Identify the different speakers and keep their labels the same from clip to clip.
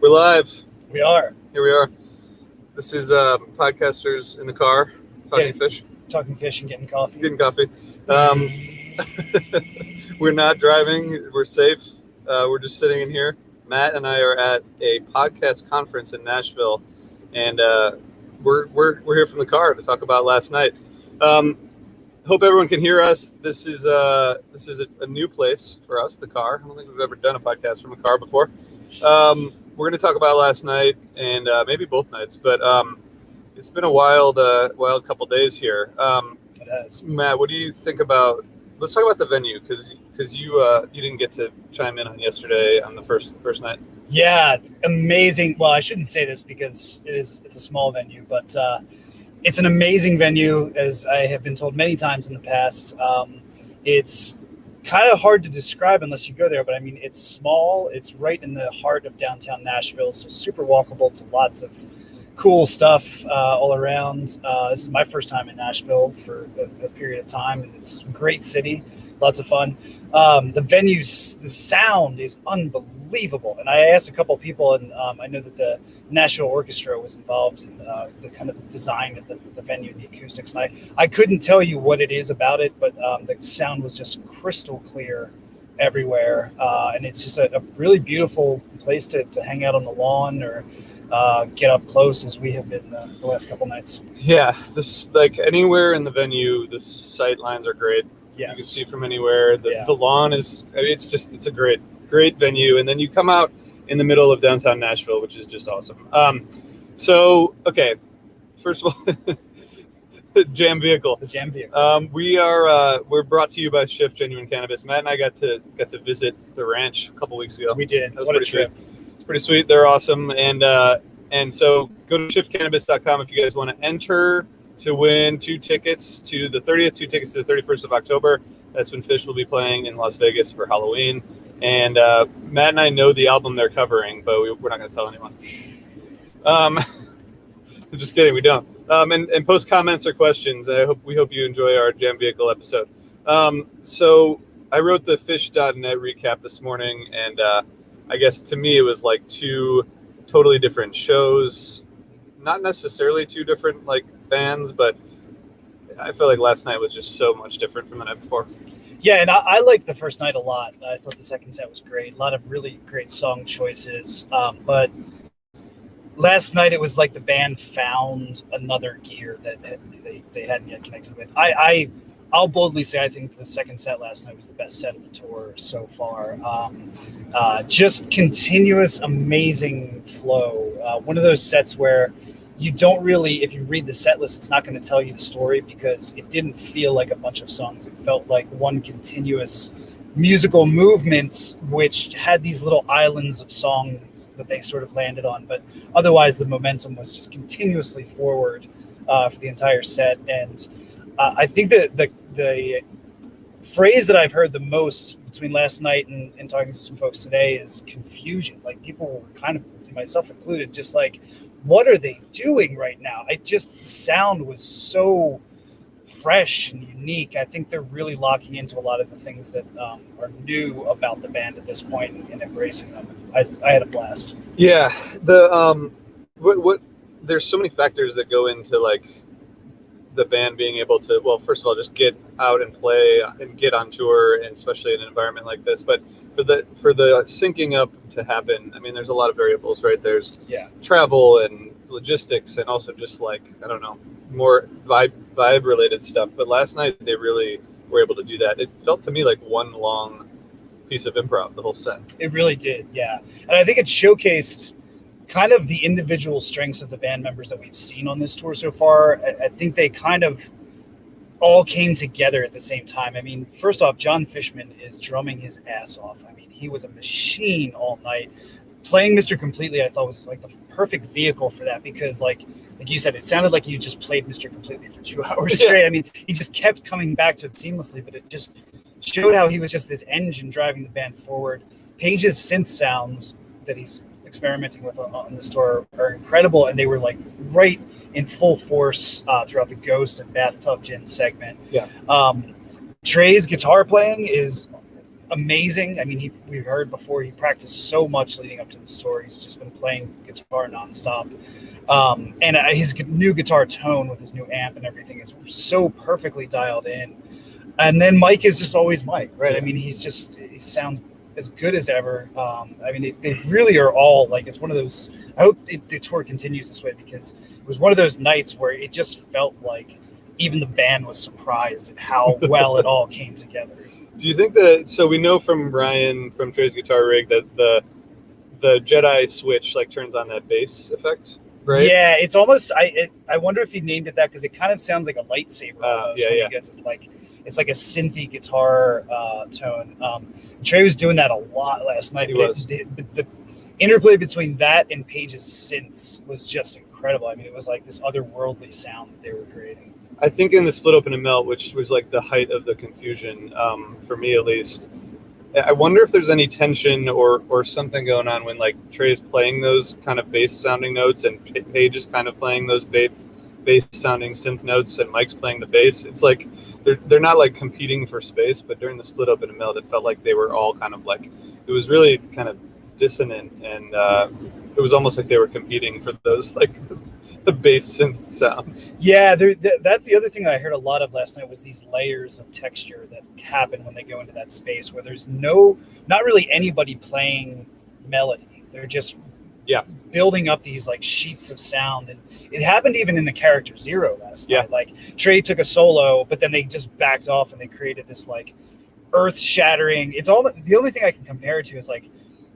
Speaker 1: We're live.
Speaker 2: We are.
Speaker 1: Here we are. This is podcasters in the car talking fish.
Speaker 2: Talking fish and getting coffee.
Speaker 1: Getting coffee. We're not driving. We're safe. We're just sitting in here. Matt and I are at a podcast conference in Nashville, and we're here from the car to talk about last night. Hope everyone can hear us. This is a new place for us, the car. I don't think we've ever done a podcast from a car before. We're going to talk about last night and maybe both nights, but it's been a wild couple days here.
Speaker 2: It has.
Speaker 1: Matt, what do you think about? Let's talk about the venue because you didn't get to chime in on yesterday on the first night.
Speaker 2: Yeah, amazing. Well, I shouldn't say this because it's a small venue, but it's an amazing venue, as I have been told many times in the past. It's kind of hard to describe unless you go there, but I mean, it's small. It's right in the heart of downtown Nashville, so super walkable to lots of cool stuff all around. This is my first time in Nashville for a period of time, and it's a great city, lots of fun. The the sound is unbelievable, and I asked a couple people, and I know that the Nashville Orchestra was involved in the kind of design of the venue, the acoustics, and I couldn't tell you what it is about it, but the sound was just crystal clear everywhere, and it's just a really beautiful place to hang out on the lawn or get up close, as we have been the last couple nights. Yeah,
Speaker 1: this like anywhere in the venue, the sight lines are great.
Speaker 2: Yes.
Speaker 1: You can see from anywhere. The lawn is, I mean, it's a great venue. And then you come out in the middle of downtown Nashville, which is just awesome. So, okay, first of all, the Jam Vehicle.
Speaker 2: The Jam Vehicle.
Speaker 1: We're brought to you by Shift Genuine Cannabis. Matt and I got to visit the ranch a couple weeks ago.
Speaker 2: We did.
Speaker 1: That was
Speaker 2: what a trip.
Speaker 1: Sweet. It's pretty sweet. They're awesome. And so go to shiftcannabis.com if you guys want to enter to win 2 tickets to the 30th, 2 tickets to the 31st of October. That's when Fish will be playing in Las Vegas for Halloween. And Matt and I know the album they're covering, but we're not going to tell anyone. Just kidding, we don't. And post comments or questions. We hope you enjoy our Jam Vehicle episode. So I wrote the Fish.net recap this morning, and I guess to me it was like 2 totally different shows. Not necessarily 2 different like bands, but I feel like last night was just so much different from the night before.
Speaker 2: Yeah, and I liked the first night a lot. I thought the second set was great. A lot of really great song choices. But last night it was like the band found another gear that they hadn't yet connected with. I'll boldly say I think the second set last night was the best set of the tour so far. Just continuous, amazing flow. One of those sets where you don't really, if you read the set list, it's not going to tell you the story because it didn't feel like a bunch of songs. It felt like one continuous musical movement, which had these little islands of songs that they sort of landed on. But otherwise, the momentum was just continuously forward for the entire set. And I think that the phrase that I've heard the most between last night and talking to some folks today is confusion. Like people were kind of, myself included, just like, what are they doing right now? Sound was so fresh and unique. I think they're really locking into a lot of the things that are new about the band at this point and embracing them. I had a blast.
Speaker 1: Yeah, there's so many factors that go into like the band being able to, well, first of all, just get out and play and get on tour, and especially in an environment like this. But for the syncing up to happen, I mean, there's a lot of variables, right? There's travel and logistics, and also just like, I don't know, more vibe related stuff. But last night they really were able to do that. It felt to me like one long piece of improv, the whole set.
Speaker 2: It really did, yeah. And I think it showcased kind of the individual strengths of the band members that we've seen on this tour so far. I think they kind of all came together at the same time. I mean, first off, John Fishman is drumming his ass off. I mean, he was a machine all night. Playing Mr. Completely, I thought, was like the perfect vehicle for that because, like you said, it sounded like you just played Mr. Completely for 2 hours straight. I mean, he just kept coming back to it seamlessly, but it just showed how he was just this engine driving the band forward. Page's synth sounds that he's experimenting with on the tour are incredible, and they were like right in full force throughout the Ghost and Bathtub Gin segment.
Speaker 1: Yeah.
Speaker 2: Dre's guitar playing is amazing. I mean, we heard before he practiced so much leading up to this tour. He's just been playing guitar nonstop. And his new guitar tone with his new amp and everything is so perfectly dialed in. And then Mike is just always Mike, right? Yeah. I mean, he sounds as good as ever. I mean, they really are all like, it's one of those, I hope the tour continues this way, because it was one of those nights where it just felt like even the band was surprised at how well it all came together.
Speaker 1: Do you think that, so we know from Ryan, from Trey's guitar rig, that the Jedi switch like turns on that bass effect, right?
Speaker 2: Yeah, it's almost, I wonder if he named it that, because it kind of sounds like a lightsaber almost.
Speaker 1: Yeah.
Speaker 2: Because it's like a synthy guitar tone. Trey was doing that a lot last night.
Speaker 1: He was.
Speaker 2: The interplay between that and Page's synths was just incredible. I mean, it was like this otherworldly sound that they were creating.
Speaker 1: I think in the Split Open and Melt, which was like the height of the confusion, for me at least, I wonder if there's any tension or something going on when like Trey's playing those kind of bass sounding notes and Page is kind of playing those bass sounding synth notes and Mike's playing the bass. It's like they're not like competing for space, but during the Split Open and Melt, it felt like they were all kind of like, it was really kind of dissonant, and it was almost like they were competing for those like the bass synth sounds.
Speaker 2: Yeah, that's the other thing I heard a lot of last night was these layers of texture that happen when they go into that space where there's not really anybody playing melody. They're just building up these like sheets of sound, and it happened even in the Character Zero last night. Like Trey took a solo, but then they just backed off and they created this like earth-shattering. It's all the only thing I can compare it to is like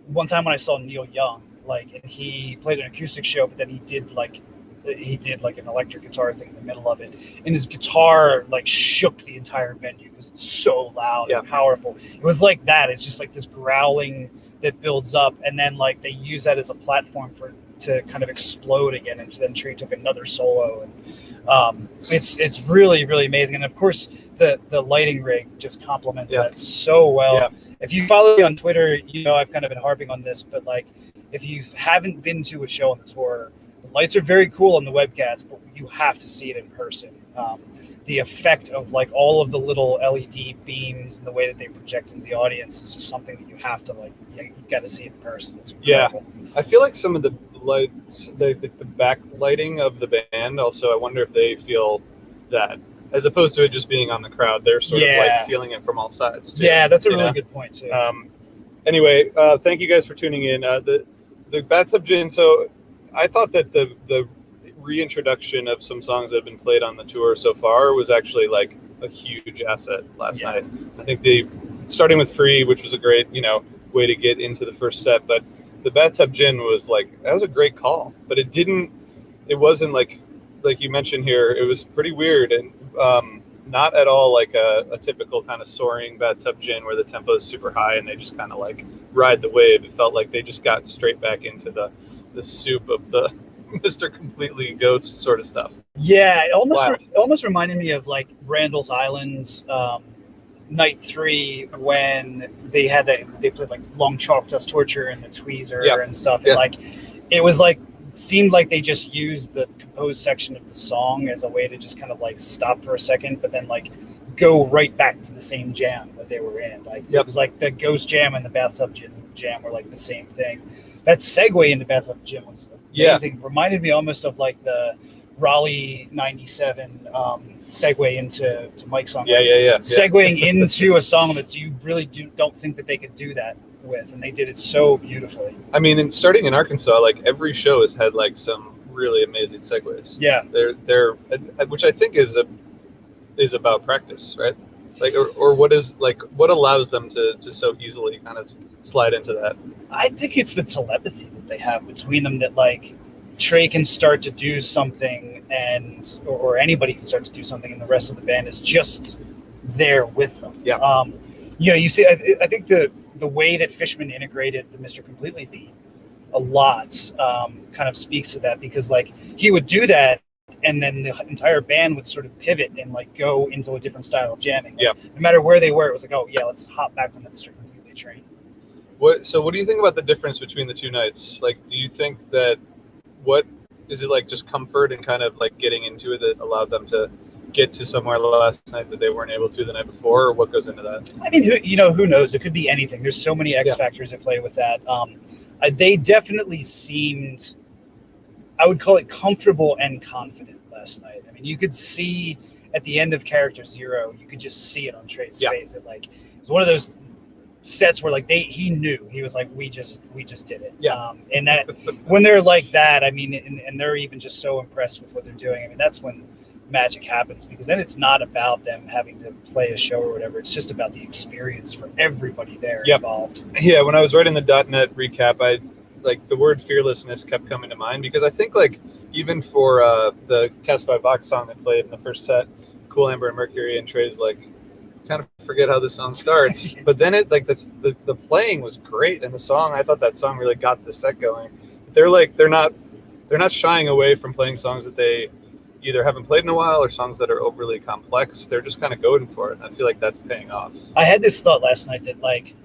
Speaker 2: one time when I saw Neil Young, like, and he played an acoustic show, but then he did like an electric guitar thing in the middle of it, and his guitar like shook the entire venue because it's so loud and powerful. It was like that. It's just like this growling that builds up, and then like they use that as a platform to kind of explode again. And then Trey took another solo, and it's really, really amazing. And of course, the lighting rig just complements that so well. Yeah. If you follow me on Twitter, you know I've kind of been harping on this, but like if you haven't been to a show on the tour, the lights are very cool on the webcast, but you have to see it in person. The effect of like all of the little LED beams and the way that they project into the audience is just something that you have to like, you've got to see it in person. It's incredible. Yeah, I
Speaker 1: feel like some of the lights, the backlighting of the band, also, I wonder if they feel that, as opposed to it just being on the crowd, they're sort of like feeling it from all sides too.
Speaker 2: Yeah, that's a really good point too.
Speaker 1: Anyway, thank you guys for tuning in. The Bathtub Gin, so I thought that the reintroduction of some songs that have been played on the tour so far was actually like a huge asset last night. I think starting with Free, which was a great, way to get into the first set, but the Bathtub Gin was like, that was a great call, but it wasn't like you mentioned here, it was pretty weird and not at all like a typical kind of soaring Bathtub Gin where the tempo is super high and they just kind of like ride the wave. It felt like they just got straight back into the soup of the Mr. Completely Ghost sort of stuff.
Speaker 2: Yeah, it almost reminded me of like Randall's Island's Night 3 when they played like Long Chalk Dust Torture and the Tweezer and stuff. And like it was like seemed like they just used the composed section of the song as a way to just kind of like stop for a second, but then like go right back to the same jam that they were in. Like it was like the Ghost Jam and the Bathtub Jam were like the same thing. That segue in the Bathtub Gym was amazing. Reminded me almost of like the Raleigh 97 segue into Mike's song. Segueing into a song that you really don't think that they could do that with, and they did it so beautifully. I mean, and starting in Arkansas, like every show has had like some really amazing segues. Yeah, they're which I think is about practice, right? Like, or what allows them to so easily kind of slide into that? I think it's the telepathy that they have between them, that like Trey can start to do something or anybody can start to do something, and the rest of the band is just there with them. Yeah. You see, I think the way that Fishman integrated the Mr. Completely beat a lot kind of speaks to that, because like he would do that, and then the entire band would sort of pivot and like go into a different style of jamming. Like, no matter where they were, it was like, oh yeah, let's hop back on the Mr. Completely train. So what do you think about the difference between the two nights? Like, do you think that, what is it like, just comfort and kind of like getting into it that allowed them to
Speaker 1: get to somewhere last night that they weren't able to the night before, or what goes into that?
Speaker 2: I mean, who knows? It could be anything. There's so many X factors at play with that. They definitely seemed, I would call it, comfortable and confident last night. I mean, you could see at the end of Character Zero, you could just see it on Trey's face that like it's one of those sets where like he knew. He was like, we just did it. And that when they're like that, I mean, and they're even just so impressed with what they're doing. I mean, that's when magic happens, because then it's not about them having to play a show or whatever. It's just about the experience for everybody there involved.
Speaker 1: Yeah, when I was writing the .NET recap, I like the word fearlessness kept coming to mind, because I think like even for the Cast 5 Vox song they played in the first set, Cool Amber and Mercury, and Trey's like, kind of forget how the song starts, but then it like the playing was great, and the song, I thought that song really got the set going. They're not shying away from playing songs that they either haven't played in a while or songs that are overly complex. They're just kind of going for it. And I feel like that's paying off.
Speaker 2: I had this thought last night that like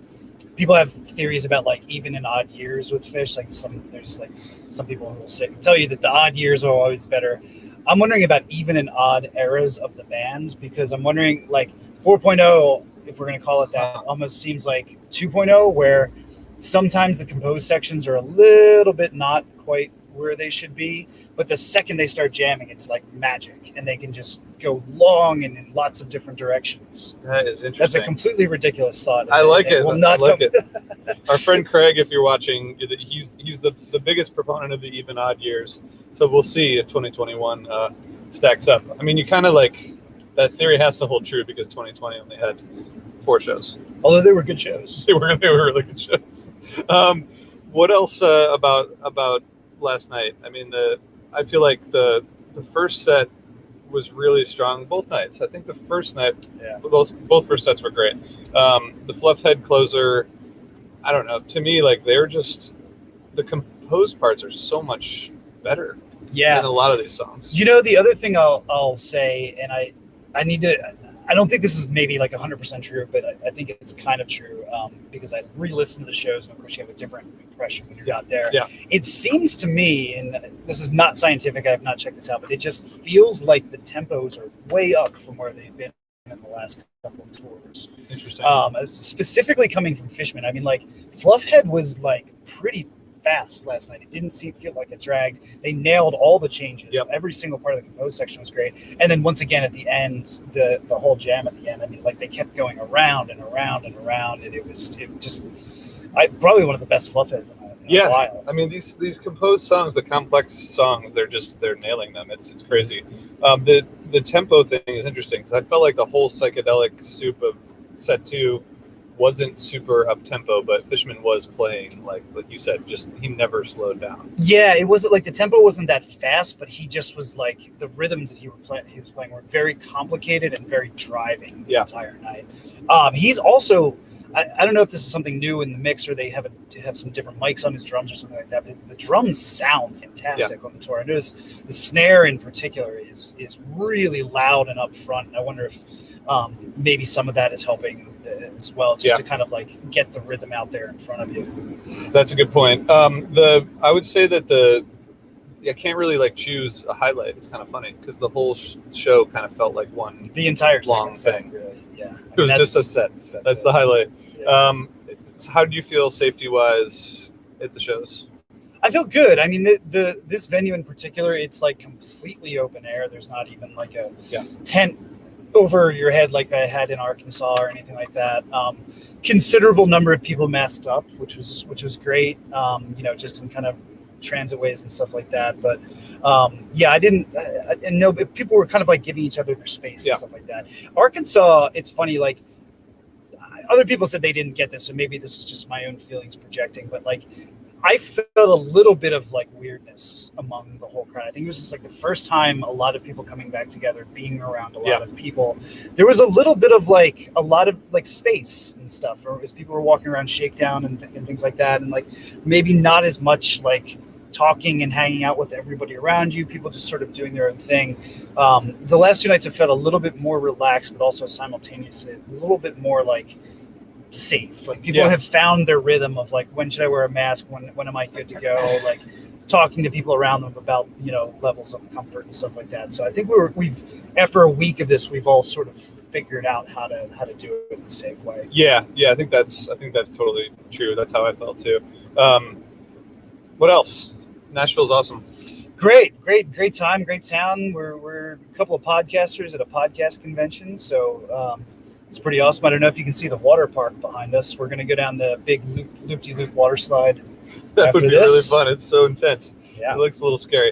Speaker 2: people have theories about like even and odd years with Phish. Like there's some people who will tell you that the odd years are always better. I'm wondering about even and odd eras of the band, because I'm wondering like 4.0, if we're going to call it that, almost seems like 2.0, where sometimes the composed sections are a little bit not quite where they should be, but the second they start jamming, it's like magic, and they can just go long and in lots of different directions.
Speaker 1: That is interesting.
Speaker 2: That's a completely ridiculous thought.
Speaker 1: I like it. I like it. Our friend Craig, if you're watching, he's the biggest proponent of the even odd years. So we'll see if 2021 stacks up. I mean, you kind of like that theory has to hold true, because 2020 only had 4 shows.
Speaker 2: Although they were good shows.
Speaker 1: They were really good shows. What else about last night? I mean, I feel like the first set was really strong both nights. I think the first night, both first sets were great. The Fluff Head closer, I don't know. To me, like they're just, the composed parts are so much better than a lot of these songs.
Speaker 2: You know, the other thing I'll say, and I need to, I don't think this is maybe like 100% true, but I think it's kind of true, because I re-listened to the shows, and of course you have a different impression when you're not there.
Speaker 1: Yeah.
Speaker 2: It seems to me, and this is not scientific, I have not checked this out, but it just feels like the tempos are way up from where they've been in the last couple of tours.
Speaker 1: Interesting.
Speaker 2: Specifically coming from Fishman, I mean, like Fluffhead was like pretty fast last night. It didn't feel like it dragged. They nailed all the changes.
Speaker 1: Yep.
Speaker 2: Every single part of the composed section was great. And then once again at the end, the whole jam at the end, I mean, like they kept going around and around and around, and it just probably one of the best Fluffheads in a while.
Speaker 1: I mean, these composed songs, the complex songs, they're nailing them. It's crazy. The tempo thing is interesting, because I felt like the whole psychedelic soup of set 2 wasn't super up tempo, but Fishman was playing like you said, just he never slowed down.
Speaker 2: Yeah, it wasn't like the tempo wasn't that fast, but he just was like the rhythms that he was playing were very complicated and very driving the entire night. He's also, I don't know if this is something new in the mix, or they have some different mics on his drums or something like that, but the drums sound fantastic on the tour. I noticed the snare in particular is really loud and up front, and I wonder if maybe some of that is helping as well, just to kind of like get the rhythm out there in front of you.
Speaker 1: That's a good point. I would say that I can't really like choose a highlight. It's kind of funny because the whole show kind of felt like one
Speaker 2: the entire
Speaker 1: long thing.
Speaker 2: Really, yeah.
Speaker 1: It was just a set. That's the highlight. Yeah. How do you feel safety wise at the shows?
Speaker 2: I feel good. I mean, this venue in particular, it's like completely open air. There's not even like a tent over your head like I had in Arkansas or anything like that. Considerable number of people masked up, which was great. Just in kind of transit ways and stuff like that. But I didn't know, people were kind of like giving each other their space and stuff like that. Arkansas, it's funny, like other people said they didn't get this, so maybe this is just my own feelings projecting, but like I felt a little bit of like weirdness among the whole crowd. I think it was just like the first time a lot of people coming back together, being around a lot of people. There was a little bit of like a lot of like space and stuff, or as people were walking around Shakedown and things like that, and like maybe not as much like talking and hanging out with everybody around you. People just sort of doing their own thing. The last 2 nights have felt a little bit more relaxed, but also simultaneously a little bit more like safe. Like people have found their rhythm of like, when should I wear a mask? When am I good to go? Like talking to people around them about, levels of comfort and stuff like that. So I think we've after a week of this, we've all sort of figured out how to do it in a safe way.
Speaker 1: Yeah. I think that's totally true. That's how I felt too. What else? Nashville's awesome.
Speaker 2: Great time, great town. We're a couple of podcasters at a podcast convention, so it's pretty awesome. I don't know if you can see the water park behind us. We're going to go down the big loop-de-loop water slide.
Speaker 1: That would be really fun. It's so intense.
Speaker 2: Yeah.
Speaker 1: It looks a little scary.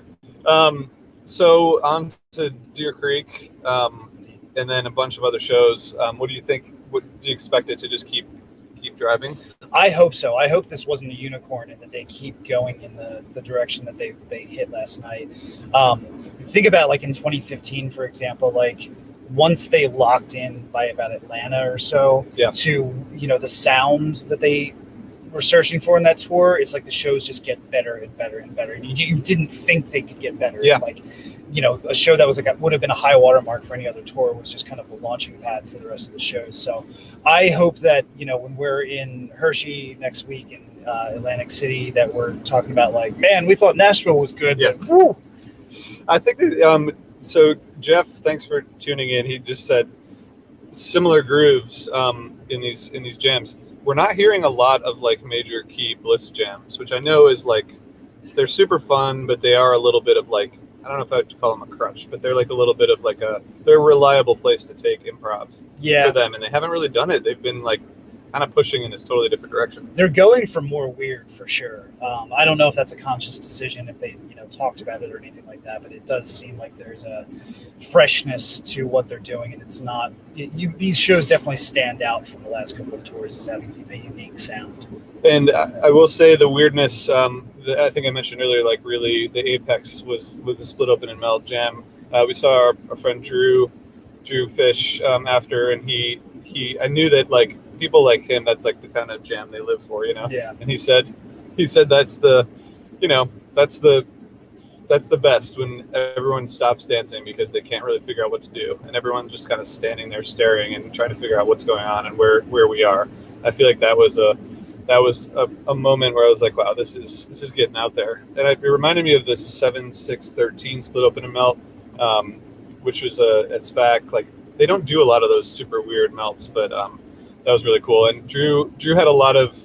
Speaker 1: So on to Deer Creek, and then a bunch of other shows. What do you think? What do you expect it to just keep driving?
Speaker 2: I hope so. I hope this wasn't a unicorn and that they keep going in the direction that they hit last night. Think about like in 2015, for example, like once they locked in by about Atlanta or so to, the sounds that they were searching for in that tour, it's like the shows just get better and better and better. And you didn't think they could get better.
Speaker 1: Yeah.
Speaker 2: Like, a show that was would have been a high watermark for any other tour was just kind of the launching pad for the rest of the shows. So I hope that, when we're in Hershey next week in Atlantic City, that we're talking about like, man, we thought Nashville was good.
Speaker 1: Yeah.
Speaker 2: But, woo.
Speaker 1: I think that, so Jeff, thanks for tuning in. He just said similar grooves in these jams. We're not hearing a lot of like major key Bliss jams, which I know is like, they're super fun, but they are a little bit of like, I don't know if I would call them a crutch, but they're like a little bit of like they're a reliable place to take improv for them. And they haven't really done it. They've been like kind of pushing in this totally different direction.
Speaker 2: They're going for more weird for sure. I don't know if that's a conscious decision, if they, talked about it or anything like that, but it does seem like there's a freshness to what they're doing. And it's not, these shows definitely stand out from the last couple of tours as having a unique sound.
Speaker 1: And I will say the weirdness, I think I mentioned earlier, like really the apex was with the Split Open and Melt jam. We saw our friend Drew Fish after, and I knew that like people like him, that's like the kind of jam they live for,
Speaker 2: Yeah.
Speaker 1: And he said that's the, that's the best when everyone stops dancing because they can't really figure out what to do, and everyone's just kind of standing there staring and trying to figure out what's going on and where we are. I feel like that was a moment where I was like, wow, this is getting out there. And it reminded me of the 7-6-13 Split Open and Melt, which was at SPAC. Like they don't do a lot of those super weird melts, but that was really cool. And Drew had a lot of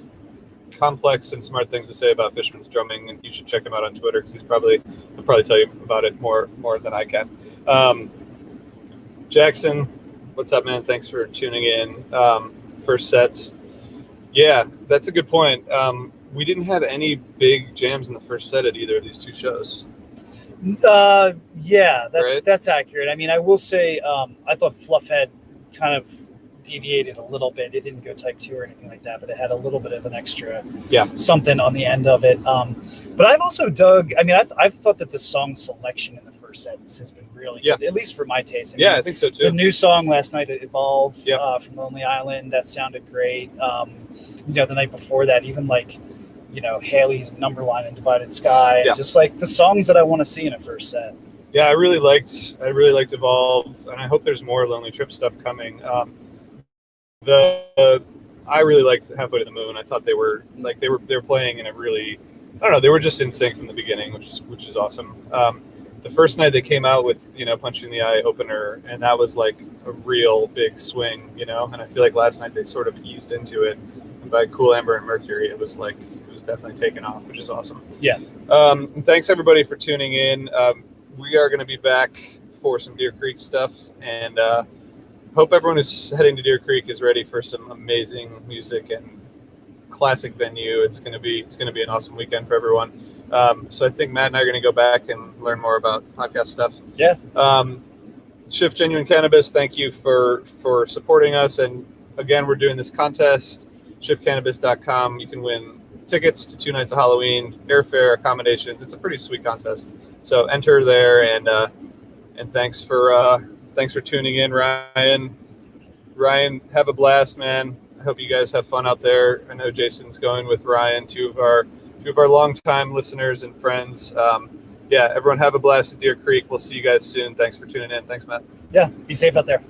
Speaker 1: complex and smart things to say about Fishman's drumming, and you should check him out on Twitter because he'll probably tell you about it more than I can. Jackson, what's up, man? Thanks for tuning in. First sets. Yeah, that's a good point. We didn't have any big jams in the first set at either of these two shows.
Speaker 2: Yeah, that's accurate. I mean, I will say I thought Fluffhead kind of deviated a little bit. It didn't go type 2 or anything like that, but it had a little bit of an extra something on the end of it. But I've also dug, I mean, I've thought that the song selection in the first set has been really good, at least for my taste. I mean,
Speaker 1: I think so too.
Speaker 2: The new song last night, Evolve, from Lonely Island, that sounded great. The night before that, even like, Haley's Numberline and Divided Sky, just like the songs that I want to see in a first set.
Speaker 1: Yeah, I really liked Evolve, and I hope there's more Lonely Trip stuff coming. I really liked Halfway to the Moon. I thought they were playing in a really, I don't know, they were just in sync from the beginning, which is awesome. The first night they came out with, Punch in the Eye opener, and that was like a real big swing, and I feel like last night they sort of eased into it. And by Cool Amber and Mercury, it was definitely taken off, which is awesome.
Speaker 2: Yeah.
Speaker 1: Thanks everybody for tuning in. We are going to be back for some Deer Creek stuff, and hope everyone who's heading to Deer Creek is ready for some amazing music and classic venue. It's going to be an awesome weekend for everyone. So I think Matt and I are going to go back and learn more about podcast stuff.
Speaker 2: Yeah.
Speaker 1: Shift Genuine Cannabis, thank you for supporting us. And again, we're doing this contest, shiftcannabis.com. You can win tickets to 2 nights of Halloween, airfare, accommodations. It's a pretty sweet contest. So enter there, and thanks for tuning in, Ryan. Ryan, have a blast, man. I hope you guys have fun out there. I know Jason's going with Ryan, two of our longtime listeners and friends. Everyone have a blast at Deer Creek. We'll see you guys soon. Thanks for tuning in. Thanks, Matt.
Speaker 2: Yeah, be safe out there.